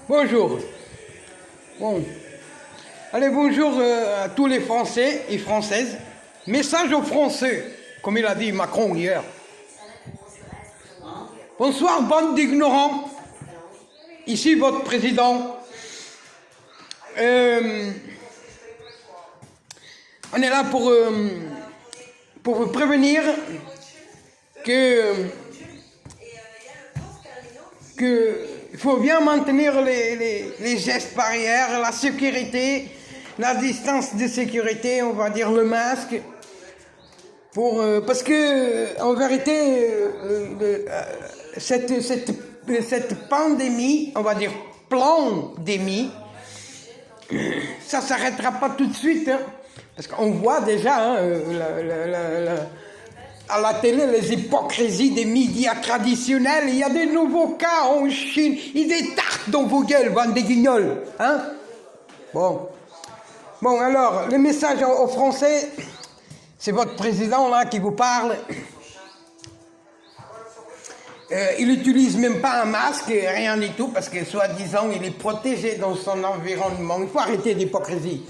Bonjour. Bon. Allez, bonjour à tous les Français et Françaises. Message aux Français, comme il a dit Macron hier. Bonsoir, bande d'ignorants. Ici, votre président. On est là pour vous prévenir que il faut bien maintenir les gestes barrières, la sécurité, la distance de sécurité, on va dire le masque, parce que en vérité cette pandémie, on va dire pandémie, ça s'arrêtera pas tout de suite, hein, parce qu'on voit déjà à la télé les hypocrisies des médias traditionnels. Il y a des nouveaux cas en Chine, ils détartent dans vos gueules, bande de guignols, hein. Bon alors, le message aux Français, c'est votre président là qui vous parle. Il n'utilise même pas un masque, rien du tout, parce que soi-disant il est protégé dans son environnement. Il faut arrêter l'hypocrisie.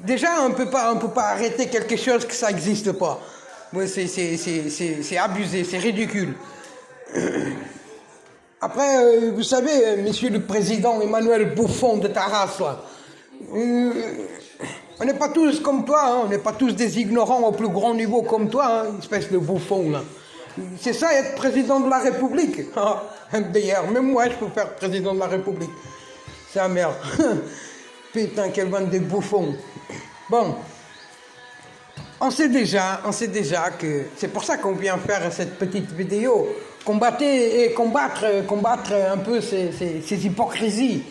Déjà, on peut pas arrêter quelque chose que ça n'existe pas. C'est abusé, c'est ridicule. Après, vous savez, monsieur le président Emmanuel Bouffon de ta race, là, on n'est pas tous comme toi, hein, on n'est pas tous des ignorants au plus grand niveau comme toi, hein, espèce de bouffon, là. C'est ça, être président de la République. D'ailleurs, même moi, je peux faire président de la République. C'est la merde. Putain, quelle bande de bouffons. Bon. On sait déjà que c'est pour ça qu'on vient faire cette petite vidéo. Combattre un peu ces hypocrisies.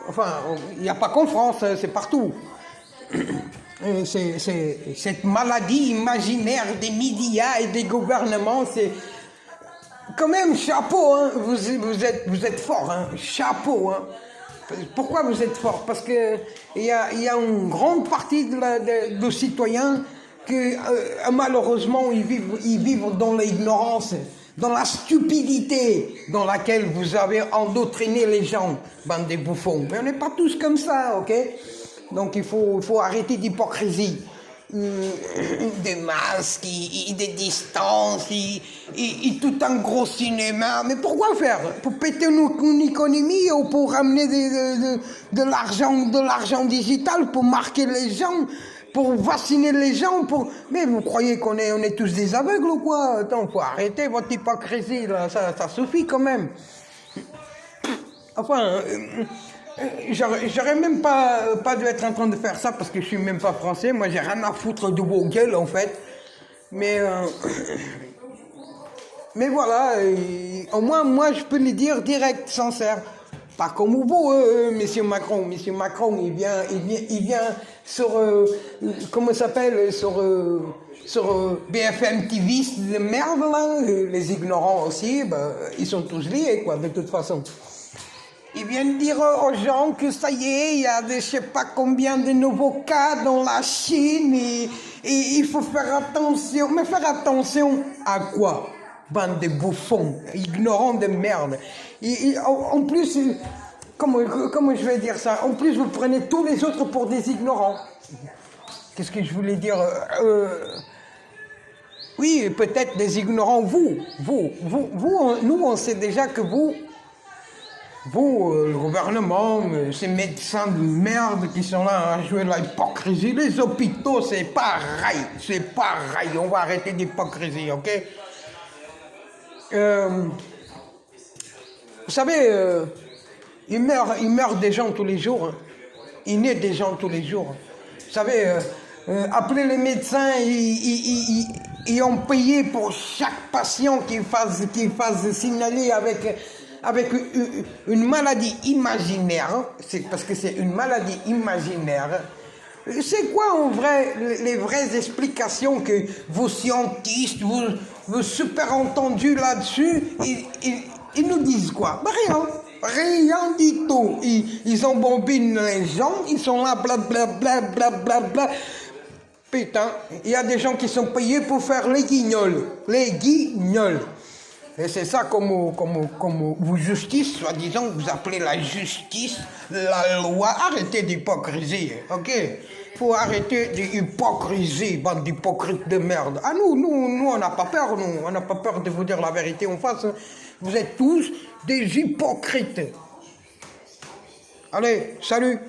Enfin, il n'y a pas qu'en France, c'est partout. Cette maladie imaginaire des médias et des gouvernements, c'est quand même chapeau, hein. Vous êtes fort, hein. Chapeau, hein. Pourquoi vous êtes fort? Parce que il y a une grande partie de citoyens que malheureusement ils vivent dans l'ignorance, dans la stupidité dans laquelle vous avez endoctriné les gens, bande de bouffons. Mais on n'est pas tous comme ça, ok? Donc il faut arrêter d'hypocrisie. Des masques, des distances, tout un gros cinéma. Mais pourquoi faire? Pour péter une économie ou pour ramener de l'argent digital, pour marquer les gens, pour vacciner les gens, Mais vous croyez qu'on est tous des aveugles ou quoi? Attends, faut arrêter votre hypocrisie, là, ça suffit quand même. Enfin... j'aurais même pas dû être en train de faire ça parce que je suis même pas français. Moi, j'ai rien à foutre de vos gueules, en fait. Mais voilà, au moins, moi, je peux le dire direct, sincère. Pas comme vous, monsieur Macron. Monsieur Macron, il vient sur, comment ça s'appelle, sur BFM TV de merde, là. Les ignorants aussi, ils sont tous liés, quoi, de toute façon. Ils viennent dire aux gens que ça y est, il y a je sais pas combien de nouveaux cas dans la Chine et il faut faire attention. Mais faire attention à quoi? Bande de bouffons, ignorants de merde. En plus, comment je vais dire ça? En plus, vous prenez tous les autres pour des ignorants. Qu'est-ce que je voulais dire? Oui, peut-être des ignorants, nous, on sait déjà que vous, le gouvernement, ces médecins de merde qui sont là à jouer l'hypocrisie, les hôpitaux, c'est pareil, on va arrêter l'hypocrisie, ok? Vous savez, il meurt des gens tous les jours, hein. Il naît des gens tous les jours. Vous savez, appelez les médecins, ils ont payé pour chaque patient qui fasse signaler avec une maladie imaginaire, c'est parce que c'est une maladie imaginaire. C'est quoi en vrai les vraies explications que vos scientifiques, vos super entendus là-dessus, ils nous disent quoi? Rien du tout. Ils embobinent les gens, ils sont là, blablabla. Putain, il y a des gens qui sont payés pour faire les guignols. Et c'est ça comme vous justice, soi-disant, vous appelez la justice, la loi. Arrêtez d'hypocrisie, ok? Faut arrêter d'hypocrisie, bande d'hypocrites de merde. Ah nous, on n'a pas peur, nous. On n'a pas peur de vous dire la vérité en face. Vous êtes tous des hypocrites. Allez, salut!